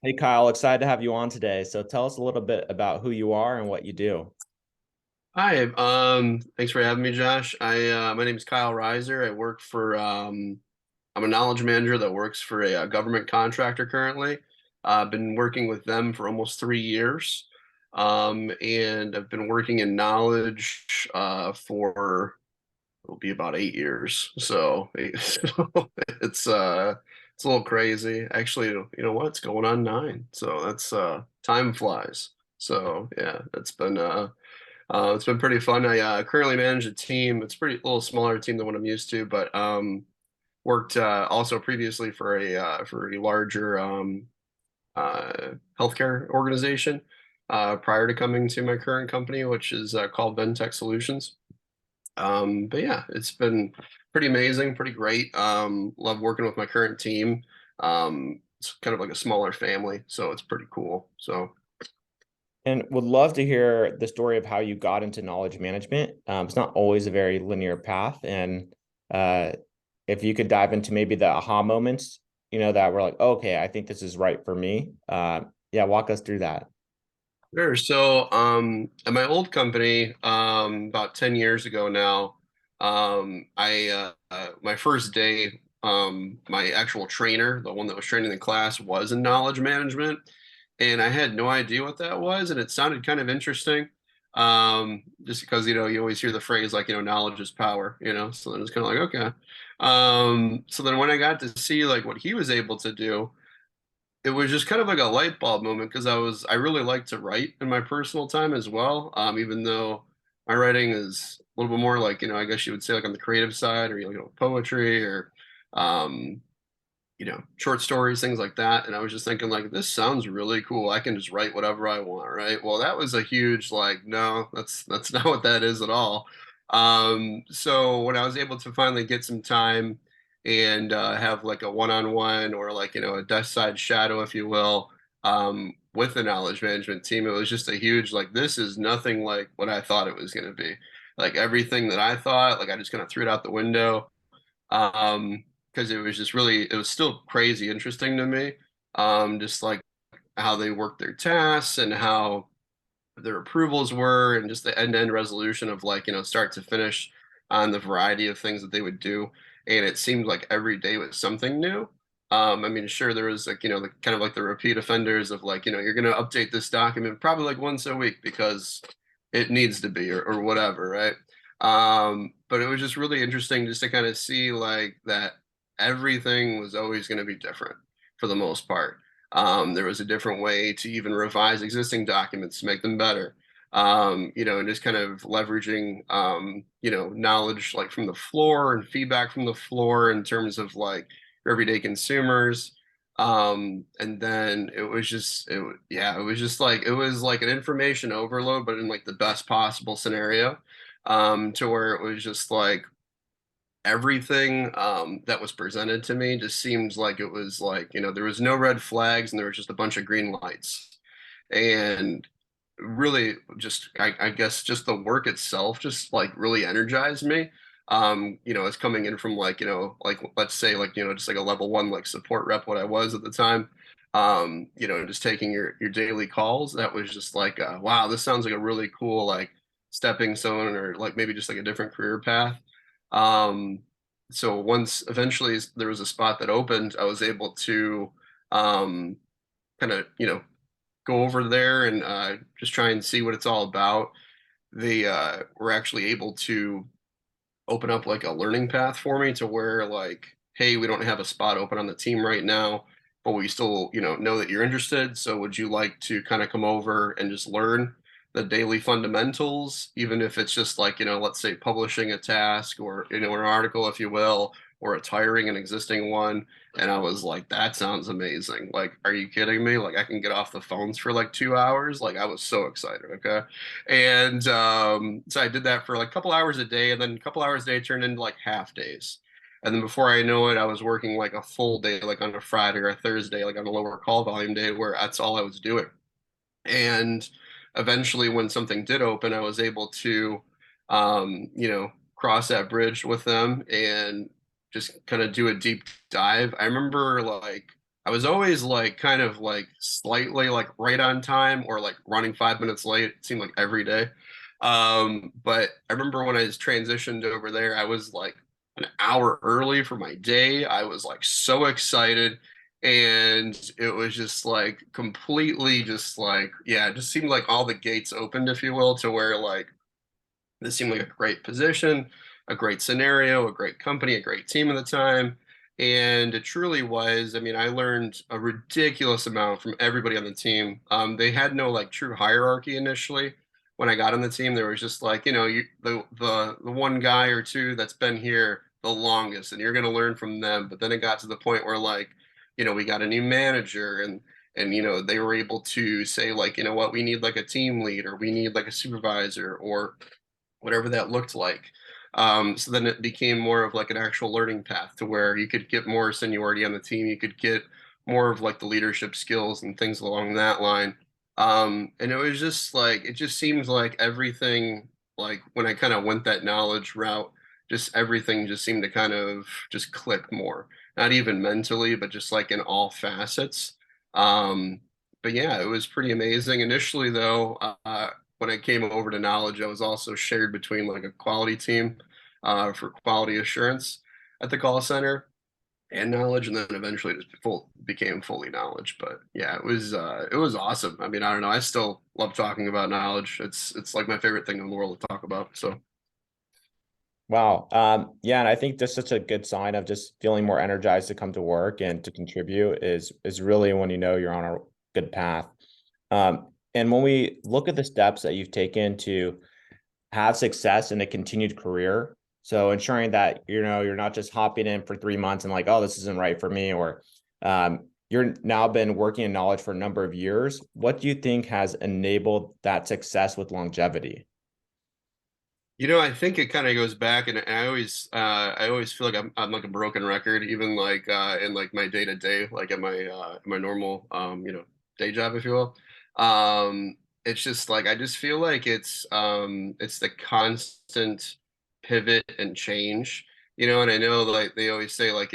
Hey Kyle, excited to have you on today. So tell us a little bit about who you are and what you do. Hi, thanks for having me, Josh. My name is Kyle Rizor. I'm a knowledge manager that works for a government contractor currently. I've been working with them for almost 3 years, and I've been working in knowledge for it'll be about 8 years. So it's a little crazy. Actually, you know what? It's going on 9. So that's time flies. So yeah, it's been pretty fun. I currently manage a team. It's a pretty little smaller team than what I'm used to, but worked also previously for a larger healthcare organization prior to coming to my current company, which is called Ventech Solutions. But yeah, it's been pretty amazing, pretty great. Love working with my current team. It's kind of like a smaller family, so it's pretty cool. So. And would love to hear the story of how you got into knowledge management. It's not always a very linear path. And uh, if you could dive into maybe the aha moments, that were like, "Oh, okay, I think this is right for me." Yeah, walk us through that. Sure. So, at my old company, about 10 years ago now, my first day, my actual trainer, the one that was training the class, was in knowledge management, and I had no idea what that was, and it sounded kind of interesting, just because, you always hear the phrase like, knowledge is power, so then it's kind of like, okay. So then when I got to see like what he was able to do, it was just kind of like a light bulb moment because I really like to write in my personal time as well. Even though my writing is a little bit more like, I guess you would say like on the creative side or, poetry or, um, short stories, things like that. And I was just thinking like, this sounds really cool. I can just write whatever I want, right? Well, that was a huge like, no, that's not what that is at all. So when I was able to finally get some time and have like a one-on-one or like, a desk side shadow, if you will, with the knowledge management team, it was just a huge like, this is nothing like what I thought it was going to be. Like everything that I thought, like I just kind of threw it out the window because it was still crazy interesting to me. Just like how they work their tasks and how their approvals were, and just the end-to-end resolution of like, start to finish on the variety of things that they would do. And it seemed like every day was something new. I mean, sure, there was like, the kind of like the repeat offenders of like, you're going to update this document probably like once a week because it needs to be or whatever, right? But it was just really interesting just to kind of see like that everything was always going to be different for the most part. There was a different way to even revise existing documents to make them better. And just kind of leveraging, knowledge like from the floor and feedback from the floor in terms of like your everyday consumers. And then it was just like, it was like an information overload, but in like the best possible scenario, to where it was just like, everything that was presented to me just seemed like it was like, there was no red flags and there was just a bunch of green lights. And really just, I guess, just the work itself just like really energized me. As coming in from like, like let's say like, just like a level one like support rep, what I was at the time. Just taking your daily calls, that was just like, wow, this sounds like a really cool like stepping stone or like maybe just like a different career path. Um, so once eventually there was a spot that opened, I was able to um, kind of, go over there and just try and see what it's all about. They were actually able to open up like a learning path for me to where like, hey, we don't have a spot open on the team right now, but we still, know that you're interested. So would you like to kind of come over and just learn the daily fundamentals, even if it's just like, let's say publishing a task or, an article, if you will, or retiring an existing one. And I was like, that sounds amazing. Like, are you kidding me? Like, I can get off the phones for like 2 hours. Like, I was so excited. Okay. And so I did that for like a couple hours a day, and then a couple hours a day turned into like half days. And then before I know it, I was working like a full day, like on a Friday or a Thursday, like on a lower call volume day, where that's all I was doing. And eventually, when something did open, I was able to, cross that bridge with them and just kind of do a deep dive. I remember like I was always like kind of like slightly like right on time or like running 5 minutes late. It seemed like every day. But I remember when I was transitioned over there, I was like an hour early for my day. I was like so excited. And it was just like completely just like, yeah, it just seemed like all the gates opened, if you will, to where like this seemed like a great position, a great scenario, a great company, a great team at the time. And it truly was. I mean, I learned a ridiculous amount from everybody on the team. They had no like true hierarchy initially. When I got on the team, there was just like, the one guy or two that's been here the longest, and you're going to learn from them. But then it got to the point where like, we got a new manager, and they were able to say like, you know what, we need like a team lead, or we need like a supervisor, or whatever that looked like. So then it became more of like an actual learning path to where you could get more seniority on the team. You could get more of like the leadership skills and things along that line. And it was just like, it just seems like everything, like when I kind of went that knowledge route, just everything just seemed to kind of just click more, not even mentally, but just like in all facets. Um, but yeah, it was pretty amazing. Initially, though, when I came over to knowledge, I was also shared between like a quality team for quality assurance at the call center and knowledge, and then eventually just became fully knowledge. But yeah, it was awesome. I mean, I don't know. I still love talking about knowledge. It's like my favorite thing in the world to talk about. So Wow. Yeah, and I think that's such a good sign of just feeling more energized to come to work and to contribute is really when you know you're on a good path. And when we look at the steps that you've taken to have success in a continued career, so ensuring that you're not just hopping in for 3 months and like, oh, this isn't right for me, or you're now been working in knowledge for a number of years. What do you think has enabled that success with longevity? I think it kind of goes back, and I always feel like I'm like a broken record, even like in like my day to day, like at my normal day job, if you will. It's just like I just feel like it's the constant pivot and change, and I know like they always say like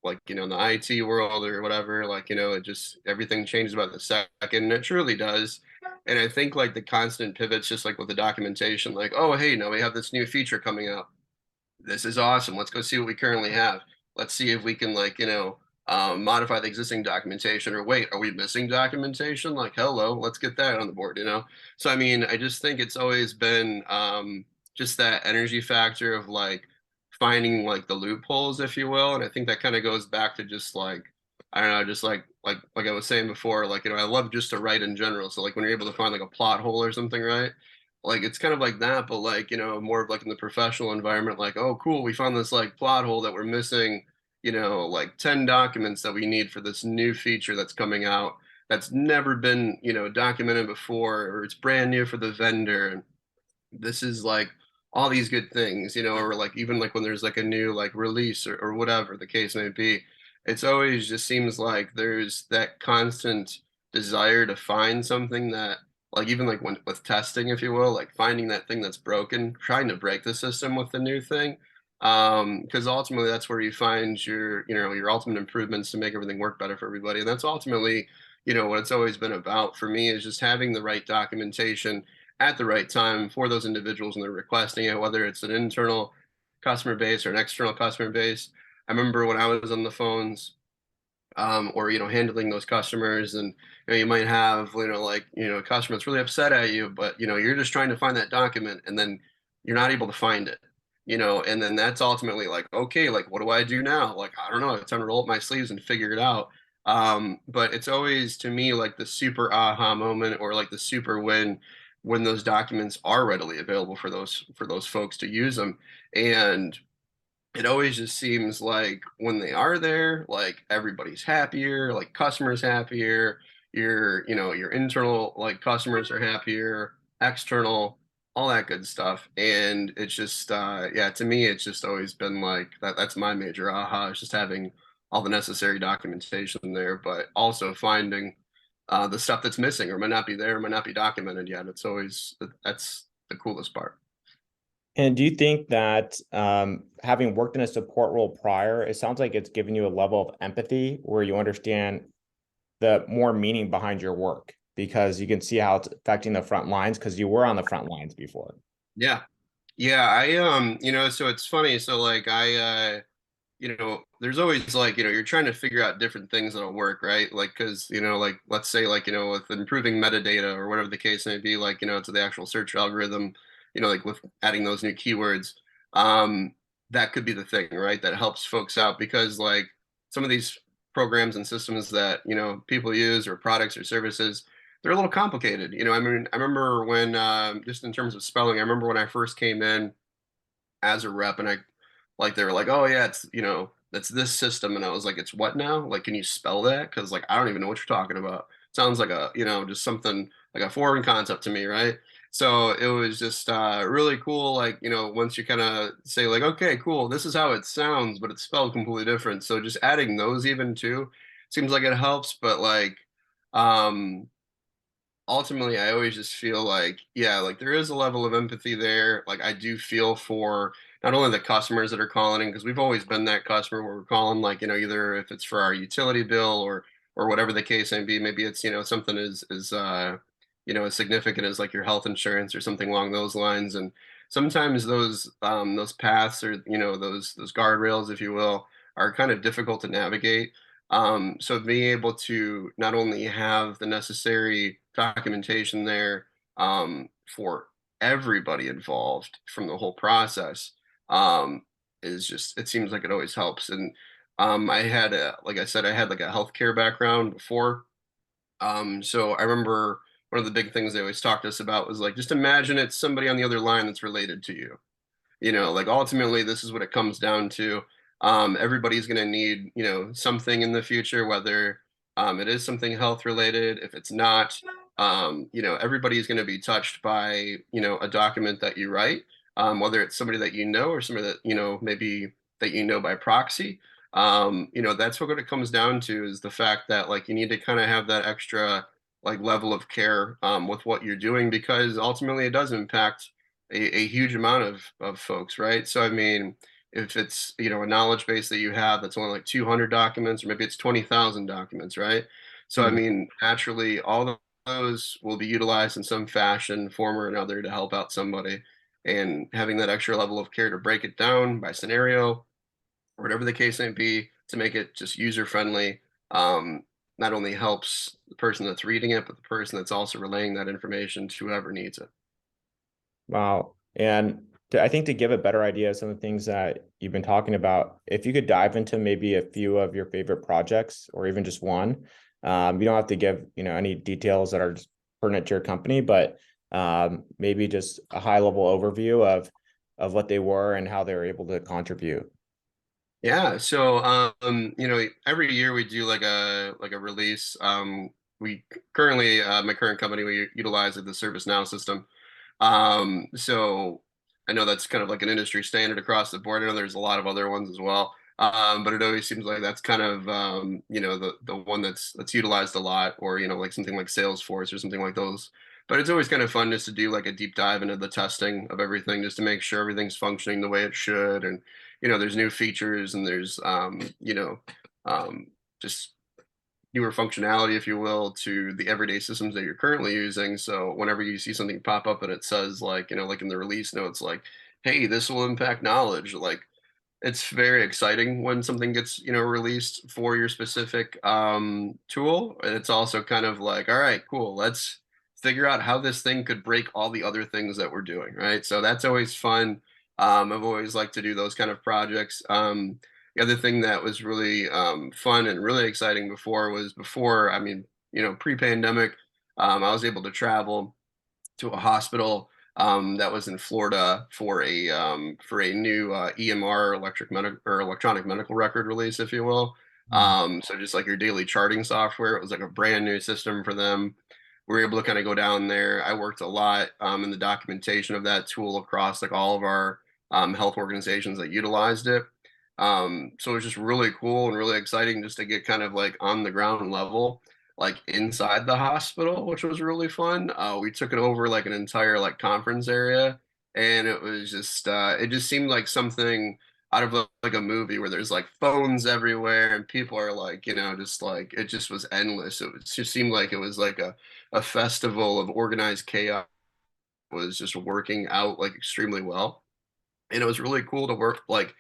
like in the IT world or whatever, like it just everything changes about the second, and it truly does. And I think like the constant pivots, just like with the documentation, like, oh, hey, now we have this new feature coming out. This is awesome. Let's go see what we currently have. Let's see if we can like, modify the existing documentation, or wait, are we missing documentation? Like, hello, let's get that on the board. So, I mean, I just think it's always been just that energy factor of like finding like the loopholes, if you will. And I think that kind of goes back to just like, I don't know, just like I was saying before, like, I love just to write in general. So like when you're able to find like a plot hole or something, right? Like it's kind of like that, but like, more of like in the professional environment, like, oh, cool, we found this like plot hole that we're missing, like 10 documents that we need for this new feature that's coming out that's never been, documented before, or it's brand new for the vendor. And this is like all these good things, or like even like when there's like a new like release, or whatever the case may be, it's always just seems like there's that constant desire to find something that like even like when with testing, if you will, like finding that thing that's broken, trying to break the system with the new thing. Because ultimately that's where you find your ultimate improvements to make everything work better for everybody. And that's ultimately, what it's always been about for me, is just having the right documentation at the right time for those individuals when they're requesting it, whether it's an internal customer base or an external customer base. I remember when I was on the phones, or handling those customers, and you might have like a customer that's really upset at you, but you're just trying to find that document, and then you're not able to find it, and then that's ultimately like, okay, like what do I do now? Like, I don't know, it's time to roll up my sleeves and figure it out. But it's always to me like the super aha moment, or like the super win, when those documents are readily available for those folks to use them. And it always just seems like when they are there, like everybody's happier, like customers happier, your internal like customers are happier, external, all that good stuff. And it's just yeah, to me it's just always been like that's my major aha, is just having all the necessary documentation there, but also finding the stuff that's missing or might not be there, might not be documented yet. It's always that's the coolest part. And do you think that having worked in a support role prior, it sounds like it's given you a level of empathy where you understand the more meaning behind your work because you can see how it's affecting the front lines because you were on the front lines before. Yeah. Yeah, I so it's funny. So like there's always like, you're trying to figure out different things that'll work, right? Like, because, like, let's say, like, with improving metadata or whatever the case may be, like, to the actual search algorithm, like with adding those new keywords, um, that could be the thing, right? That helps folks out because, like, some of these programs and systems that, people use or products or services, they're a little complicated. I mean, I remember when, just in terms of spelling, I remember when I first came in as a rep and I like they were like, "Oh yeah, it's, that's this system." And I was like, "It's what now? Like can you spell that? Cuz like I don't even know what you're talking about." Sounds like a, just something like a foreign concept to me, right? So it was just really cool like, once you kind of say like, "Okay, cool. This is how it sounds, but it's spelled completely different." So just adding those even too seems like it helps, but like um ultimately I always just feel like, yeah, like there is a level of empathy there. Like I do feel for not only the customers that are calling in, because we've always been that customer where we're calling like, either if it's for our utility bill or whatever the case may be, maybe it's, something as as significant as like your health insurance or something along those lines. And sometimes those paths or, those guardrails, if you will, are kind of difficult to navigate. So being able to not only have the necessary documentation there for everybody involved from the whole process is just it seems like it always helps. And I had like I said, I had like a healthcare background before. So I remember one of the big things they always talked to us about was like just imagine it's somebody on the other line that's related to you. Like ultimately this is what it comes down to. Everybody's going to need, something in the future, whether it is something health related. If it's not, everybody's going to be touched by, a document that you write, whether it's somebody that you know or somebody that, maybe that you know by proxy. That's what it comes down to is the fact that like you need to kind of have that extra like level of care with what you're doing because ultimately it does impact a huge amount of folks, right? So I mean, if it's a knowledge base that you have that's only like 200 documents, or maybe it's 20,000 documents, right? So I Mhm. mean, naturally, all of those will be utilized in some fashion, form or another, to help out somebody. And having that extra level of care to break it down by scenario, or whatever the case may be, to make it just user friendly, um, not only helps the person that's reading it, but the person that's also relaying that information to whoever needs it. Wow. And I think to give a better idea of some of the things that you've been talking about, if you could dive into maybe a few of your favorite projects or even just one, you don't have to give, any details that are just pertinent to your company, but maybe just a high level overview of what they were and how they were able to contribute. Yeah, so every year we do like a release. We currently my current company we utilize the ServiceNow system. So I know that's kind of like an industry standard across the board. I know there's a lot of other ones as well. But it always seems like that's kind of the one that's utilized a lot, or like something like Salesforce or something like those. But it's always kind of fun just to do like a deep dive into the testing of everything, just to make sure everything's functioning the way it should, and there's new features and there's um, just newer functionality, if you will, to the everyday systems that you're currently using. So whenever you see something pop up and it says like, like in the release notes, like, hey, this will impact knowledge, like it's very exciting when something gets, released for your specific tool. And it's also kind of like, all right, cool, let's figure out how this thing could break all the other things that we're doing, right? So that's always fun. I've always liked to do those kind of projects. The other thing that was really fun and really exciting before, I mean, pre-pandemic, I was able to travel to a hospital that was in Florida for a new EMR electronic medical record release, if you will. So just like your daily charting software, it was like a brand new system for them. We were able to kind of go down there. I worked a lot in the documentation of that tool across like all of our health organizations that utilized it. So it was just really cool and really exciting just to get kind of like on the ground level like inside the hospital, which was really fun. We took it over like an entire like conference area. and it just seemed like something out of like a movie where there's like phones everywhere and people are like, just like it just was endless. Just seemed like it was like a festival of organized chaos was just working out like extremely well, and it was really cool to work like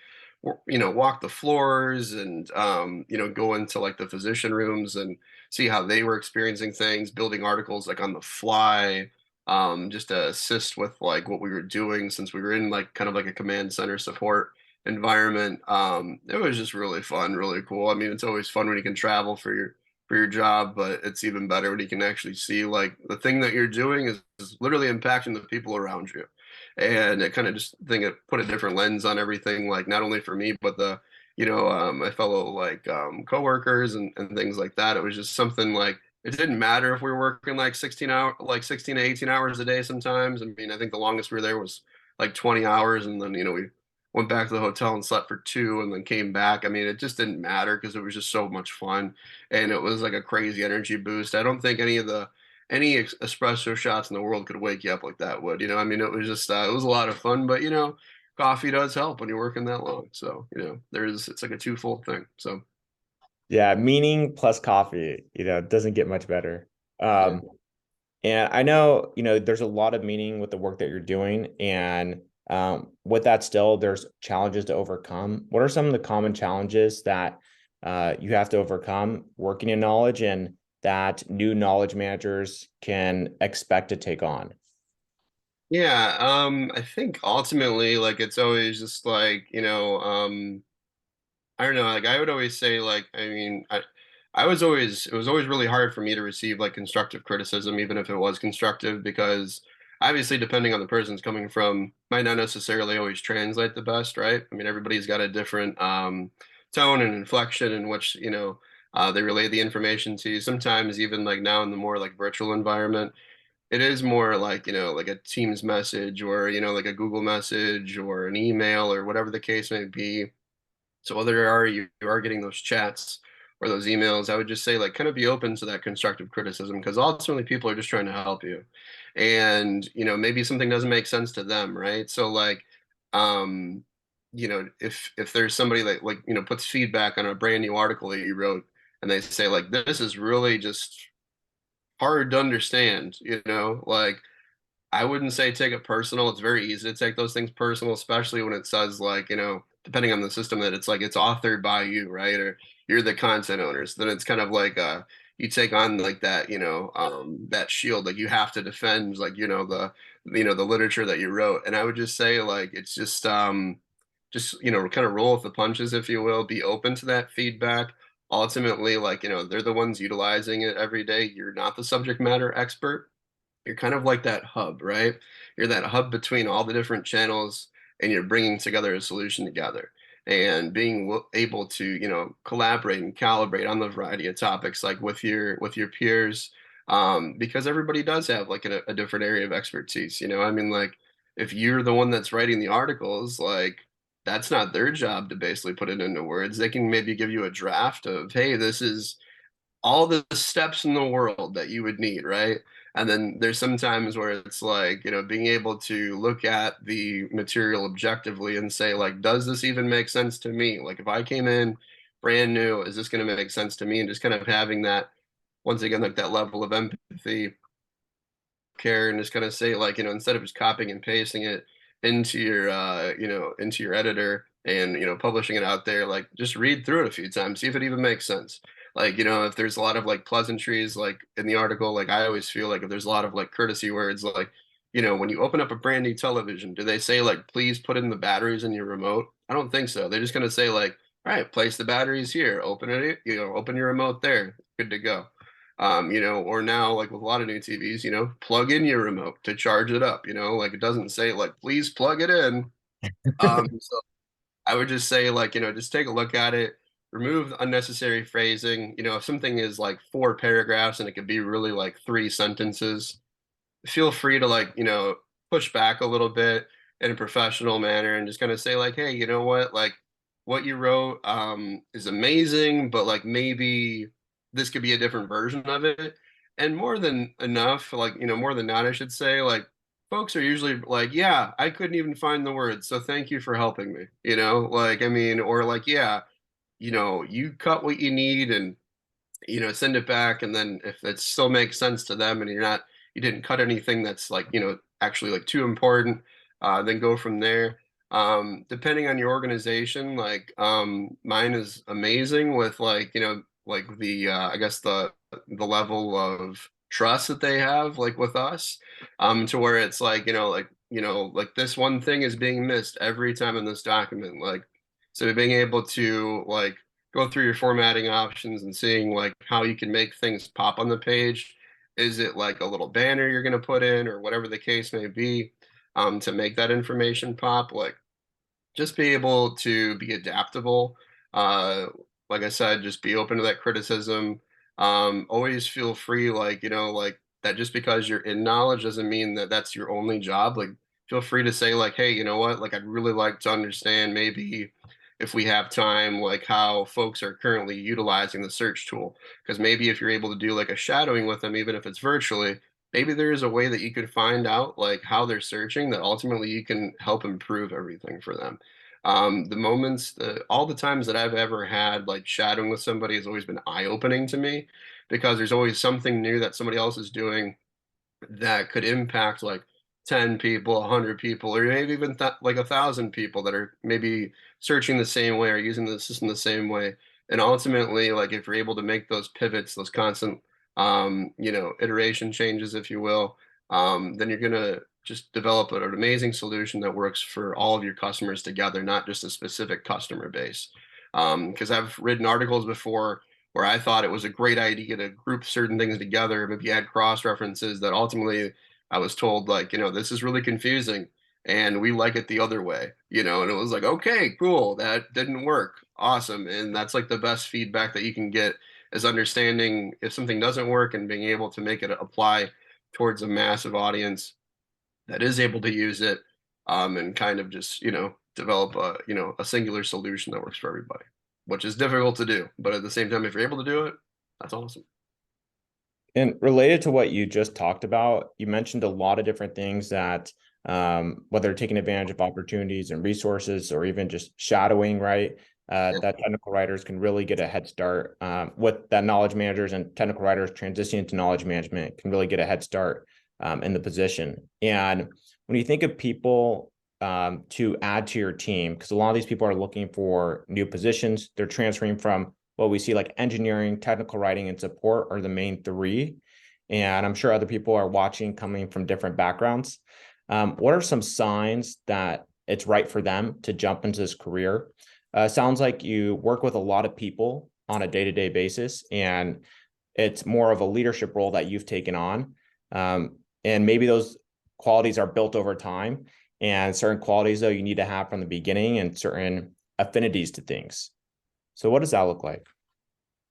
walk the floors and go into like the physician rooms and see how they were experiencing things, building articles like on the fly, just to assist with like what we were doing since we were in like kind of like a command center support environment. It was just really fun, really cool. I mean, it's always fun when you can travel for your job, but it's even better when you can actually see like the thing that you're doing is literally impacting the people around you. And it kind of just think it put a different lens on everything, like not only for me, but my fellow like coworkers and things like that. It was just something like it didn't matter if we were working like 16 to 18 hours a day sometimes. I mean, I think the longest we were there was like 20 hours, and then we went back to the hotel and slept for two and then came back. I mean, it just didn't matter because it was just so much fun, and it was like a crazy energy boost. I don't think any espresso shots in the world could wake you up like that would. I mean, it was just it was a lot of fun, but coffee does help when you're working that long. So, it's like a twofold thing. So, Yeah, meaning plus coffee, it doesn't get much better. yeah. And I know, there's a lot of meaning with the work that you're doing. And with that, still, there's challenges to overcome. What are some of the common challenges that you have to overcome working in knowledge and that new knowledge managers can expect to take on? Yeah, I think ultimately, like, it's always just like, I don't know, like I would always say like I mean I was always it was always really hard for me to receive like constructive criticism even if it was constructive because obviously depending on the person's coming from might not necessarily always translate the best, right? I mean everybody's got a different tone and inflection in which, they relay the information to you. Sometimes even like now in the more like virtual environment, it is more like, like a Teams message or, like a Google message or an email or whatever the case may be. So whether you are getting those chats or those emails, I would just say like kind of be open to that constructive criticism because ultimately people are just trying to help you. And maybe something doesn't make sense to them, right? So like um if there's somebody that like puts feedback on a brand new article that you wrote and they say like this is really just hard to understand, like I wouldn't say take it personal. It's very easy to take those things personal, especially when it says like, depending on the system that it's like it's authored by you, right? Or you're the content owners. Then it's kind of like you take on like that, that shield, like you have to defend like, the literature that you wrote. And I would just say like it's just, kind of roll with the punches, if you will, be open to that feedback. Ultimately, like, they're the ones utilizing it every day. You're not the subject matter expert. You're kind of like that hub, right? You're that hub between all the different channels and you're bringing together a solution together and being able to, collaborate and calibrate on the variety of topics like with your peers, because everybody does have like a different area of expertise, I mean, like if you're the one that's writing the articles, like that's not their job to basically put it into words. They can maybe give you a draft of, hey, this is all the steps in the world that you would need, right? And then there's some times where it's like, being able to look at the material objectively and say, like, does this even make sense to me? Like, if I came in brand new, is this going to make sense to me? And just kind of having that, once again, like that level of empathy, care, and just kind of say like, instead of just copying and pasting it into your editor and publishing it out there, like just read through it a few times, see if it even makes sense. Like, if there's a lot of like pleasantries like in the article, like I always feel like if there's a lot of like courtesy words, like when you open up a brand new television, do they say like please put in the batteries in your remote? I don't think so. They're just gonna say like, all right, place the batteries here, open it, open your remote there, good to go. Or now like with a lot of new TVs, plug in your remote to charge it up, like it doesn't say like, please plug it in. So I would just say like, just take a look at it, remove unnecessary phrasing. If something is like four paragraphs and it could be really like three sentences, feel free to like, push back a little bit in a professional manner and just kind of say like, hey, you know what? Like what you wrote is amazing, but like maybe this could be a different version of it. And more than enough, like, more than not, I should say, like folks are usually like, yeah, I couldn't even find the words, so thank you for helping me, like, I mean, or like, yeah, you cut what you need and send it back. And then if it still makes sense to them and you didn't cut anything that's like, actually like too important, then go from there. Depending on your organization, like mine is amazing with like, like I guess the level of trust that they have like with us, to where it's like, like this one thing is being missed every time in this document. Like, so being able to like go through your formatting options and seeing like how you can make things pop on the page. Is it like a little banner you're going to put in or whatever the case may be, to make that information pop? Like just be able to be adaptable. Uh, like I said, just be open to that criticism. Always feel free, like, like that just because you're in knowledge doesn't mean that that's your only job. Like, feel free to say, like, hey, you know what? Like, I'd really like to understand maybe if we have time, like how folks are currently utilizing the search tool. Because maybe if you're able to do like a shadowing with them, even if it's virtually, maybe there is a way that you could find out like how they're searching that ultimately you can help improve everything for them. All the times that I've ever had like shadowing with somebody has always been eye-opening to me because there's always something new that somebody else is doing that could impact like 10 people, 100 people, or maybe even like 1,000 people that are maybe searching the same way or using the system the same way. And ultimately, like if you're able to make those pivots, those constant, iteration changes, if you will, then you're going to just develop an amazing solution that works for all of your customers together, not just a specific customer base. Because I've written articles before where I thought it was a great idea to group certain things together, maybe add cross references that ultimately I was told like, this is really confusing and we like it the other way, and it was like, okay, cool. That didn't work. Awesome. And that's like the best feedback that you can get is understanding if something doesn't work and being able to make it apply towards a massive audience that is able to use it, and kind of just, develop a singular solution that works for everybody, which is difficult to do. But at the same time, if you're able to do it, that's awesome. And related to what you just talked about, you mentioned a lot of different things that, whether taking advantage of opportunities and resources or even just shadowing, right? Yeah. That technical writers can really get a head start, with that knowledge managers and technical writers transitioning to knowledge management can really get a head start, in the position. And when you think of people, to add to your team, because a lot of these people are looking for new positions, they're transferring from what we see like engineering, technical writing, and support are the main three. And I'm sure other people are watching coming from different backgrounds. What are some signs that it's right for them to jump into this career? Sounds like you work with a lot of people on a day-to-day basis, and it's more of a leadership role that you've taken on. And maybe those qualities are built over time, and certain qualities, though, you need to have from the beginning and certain affinities to things. So what does that look like?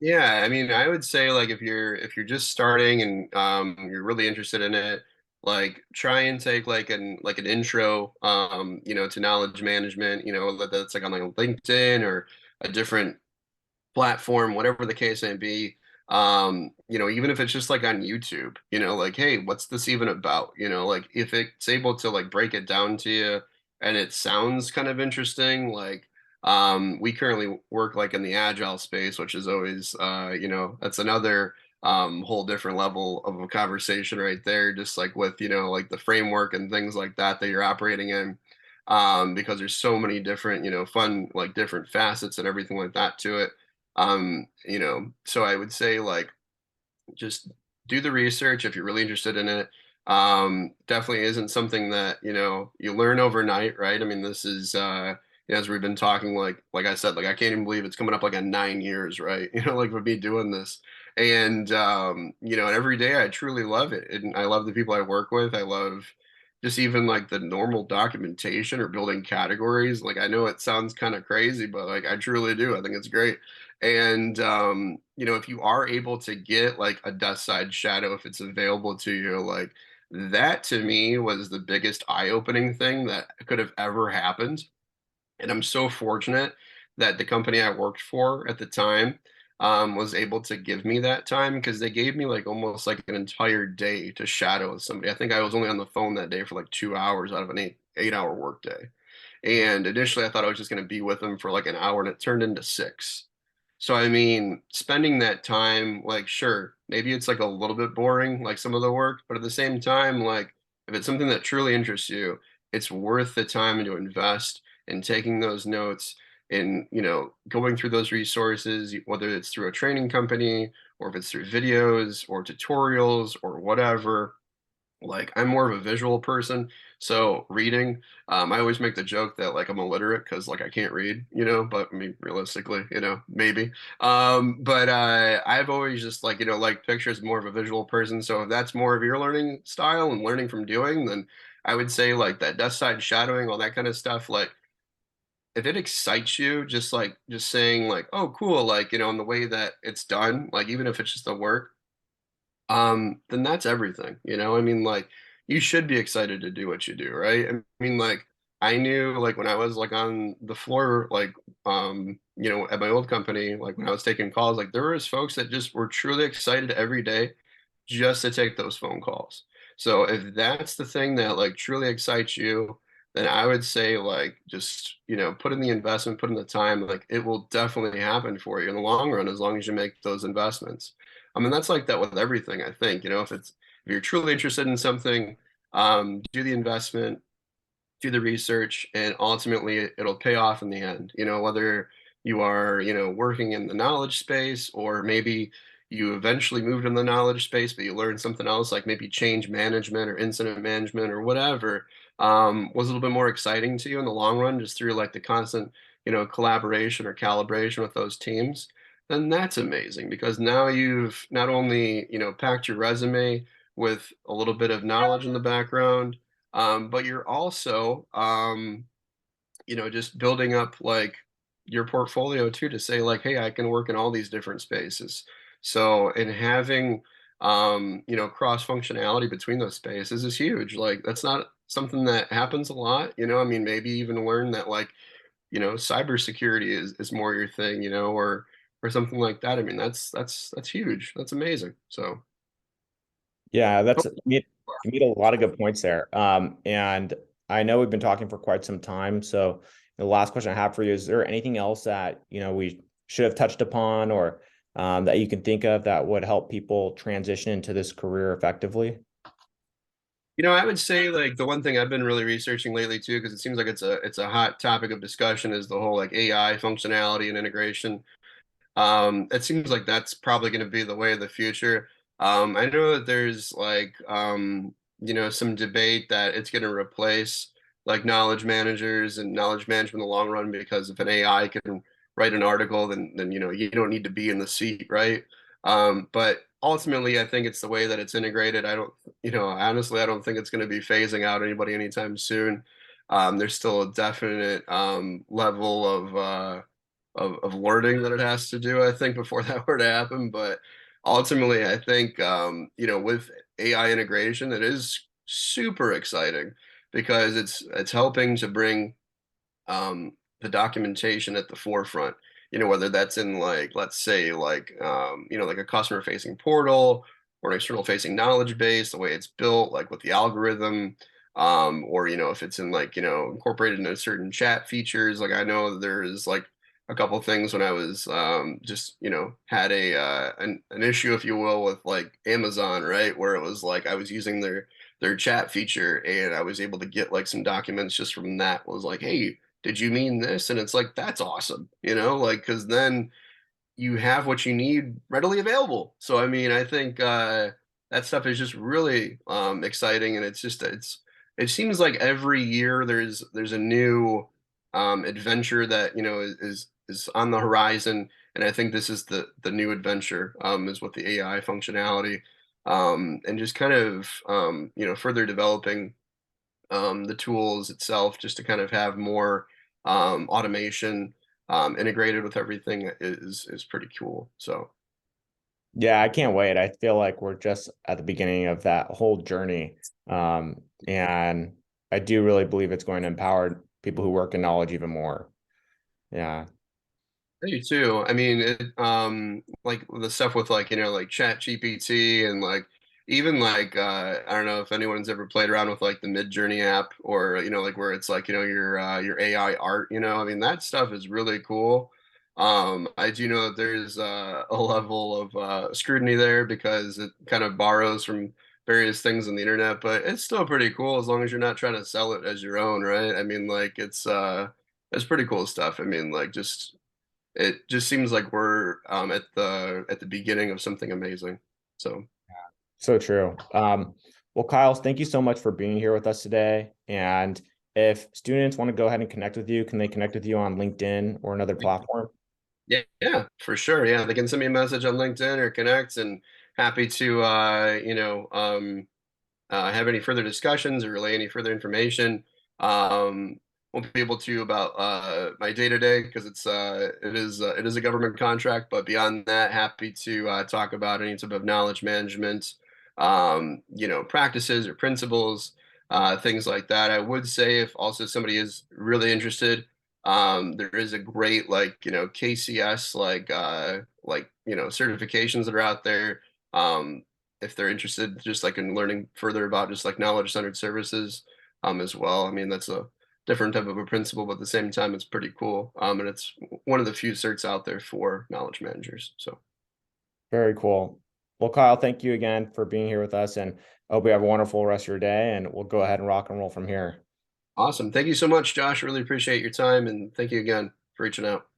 Yeah, I mean, I would say like if you're just starting and you're really interested in it, like try and take like an intro, to knowledge management, that's like on like LinkedIn or a different platform, whatever the case may be. Even if it's just like on YouTube, like, hey, what's this even about? Like if it's able to like break it down to you and it sounds kind of interesting, like we currently work like in the agile space, which is always that's another whole different level of a conversation right there, just like with, like the framework and things like that that you're operating in. Because there's so many different, fun, like different facets and everything like that to it. So I would say like just do the research if you're really interested in it. Definitely isn't something that, you learn overnight, right? I mean, this is as we've been talking, like I said, like I can't even believe it's coming up like on 9 years, right? Like with me doing this. And and every day I truly love it. And I love the people I work with. I love just even like the normal documentation or building categories. Like I know it sounds kind of crazy, but like I truly do. I think it's great. And if you are able to get like a desk side shadow if it's available to you, like that to me was the biggest eye-opening thing that could have ever happened. And I'm so fortunate that the company I worked for at the time, was able to give me that time because they gave me like almost like an entire day to shadow with somebody. I think I was only on the phone that day for like 2 hours out of an eight hour workday. And initially, I thought I was just going to be with them for like an hour, and it turned into 6. So, I mean, spending that time, like, sure, maybe it's like a little bit boring, like some of the work, but at the same time, like, if it's something that truly interests you, it's worth the time to invest in taking those notes and, going through those resources, whether it's through a training company or if it's through videos or tutorials or whatever. Like I'm more of a visual person, so reading, I always make the joke that like I'm illiterate because like I can't read, but I mean realistically, maybe. But I've always just like, like pictures, more of a visual person. So if that's more of your learning style and learning from doing, then I would say like that desk side shadowing, all that kind of stuff, like if it excites you, just saying like, oh cool, like, in the way that it's done, like even if it's just the work, then that's everything, I mean, like, you should be excited to do what you do, right? I mean, like, I knew, like, when I was, like, on the floor, like, at my old company, like, when I was taking calls, like, there was folks that just were truly excited every day just to take those phone calls. So if that's the thing that, like, truly excites you, then I would say, like, just, put in the investment, put in the time, like, it will definitely happen for you in the long run as long as you make those investments. I mean, that's like that with everything, I think. If you're truly interested in something, do the investment, do the research, and ultimately it'll pay off in the end. Whether you are, working in the knowledge space or maybe you eventually moved in the knowledge space, but you learned something else, like maybe change management or incident management or whatever, was a little bit more exciting to you in the long run, just through like the constant, collaboration or calibration with those teams, then that's amazing because now you've not only, packed your resume with a little bit of knowledge in the background, but you're also, just building up like your portfolio too to say like, hey, I can work in all these different spaces. So, and having, cross functionality between those spaces is huge. Like that's not something that happens a lot. I mean, maybe even learn that like, cybersecurity is more your thing, or something like that. I mean, that's huge. That's amazing. So. Yeah, you made a lot of good points there. And I know we've been talking for quite some time. So the last question I have for you, is there anything else that, we should have touched upon or that you can think of that would help people transition into this career effectively? I would say like the one thing I've been really researching lately too, because it seems like it's a hot topic of discussion, is the whole like AI functionality and integration. It seems like that's probably going to be the way of the future. I know that there's like some debate that it's going to replace like knowledge managers and knowledge management in the long run, because if an AI can write an article, then you don't need to be in the seat, right? But ultimately, I think it's the way that it's integrated. I don't, honestly, I don't think it's going to be phasing out anybody anytime soon. There's still a definite level of learning that it has to do, I think, before that were to happen. But ultimately, I think, with AI integration, it is super exciting because it's helping to bring the documentation at the forefront. Whether that's in like, let's say, like, like a customer facing portal or an external facing knowledge base, the way it's built, like with the algorithm, or if it's in like, incorporated into certain chat features. Like I know there's like a couple things when I was just had an issue, if you will, with like Amazon, right, where it was like I was using their chat feature and I was able to get like some documents just from that. Was like, hey, did you mean this? And it's like, that's awesome, like, because then you have what you need readily available. So, I mean, I think that stuff is just really exciting. And it seems like every year there's a new adventure that, is on the horizon. And I think this is the new adventure, is with the AI functionality, and just kind of, further developing the tools itself, just to kind of have more automation integrated with everything, is pretty cool. So Yeah, I can't wait. I feel like we're just at the beginning of that whole journey. And I do really believe it's going to empower people who work in knowledge even more. Yeah. I do too. I mean, like the stuff with like, like Chat GPT and like even like I don't know if anyone's ever played around with like the Mid Journey app or like where it's like, your AI art, I mean that stuff is really cool. I do know that there's a level of scrutiny there because it kind of borrows from various things on the internet, but it's still pretty cool as long as you're not trying to sell it as your own, right? I mean, like it's pretty cool stuff. I mean, like just it just seems like we're at the beginning of something amazing. So So true. Well, Kyle, thank you so much for being here with us today. And if students want to go ahead and connect with you, can they connect with you on LinkedIn or another platform? yeah, yeah, for sure. Yeah, they can send me a message on LinkedIn or connect, and happy to have any further discussions or relay any further information. Um, won't be able to about my day to day because it is a government contract. But beyond that, happy to talk about any type of knowledge management, practices or principles, things like that. I would say if also somebody is really interested, there is a great like KCS certifications that are out there. If they're interested just like in learning further about just like knowledge centered services as well. I mean, that's a different type of a principle, but at the same time, it's pretty cool. And it's one of the few certs out there for knowledge managers. So Very cool. Well, Kyle, thank you again for being here with us, and I hope you have a wonderful rest of your day, and we'll go ahead and rock and roll from here. awesome. Thank you so much, Josh. Really appreciate your time. And thank you again for reaching out.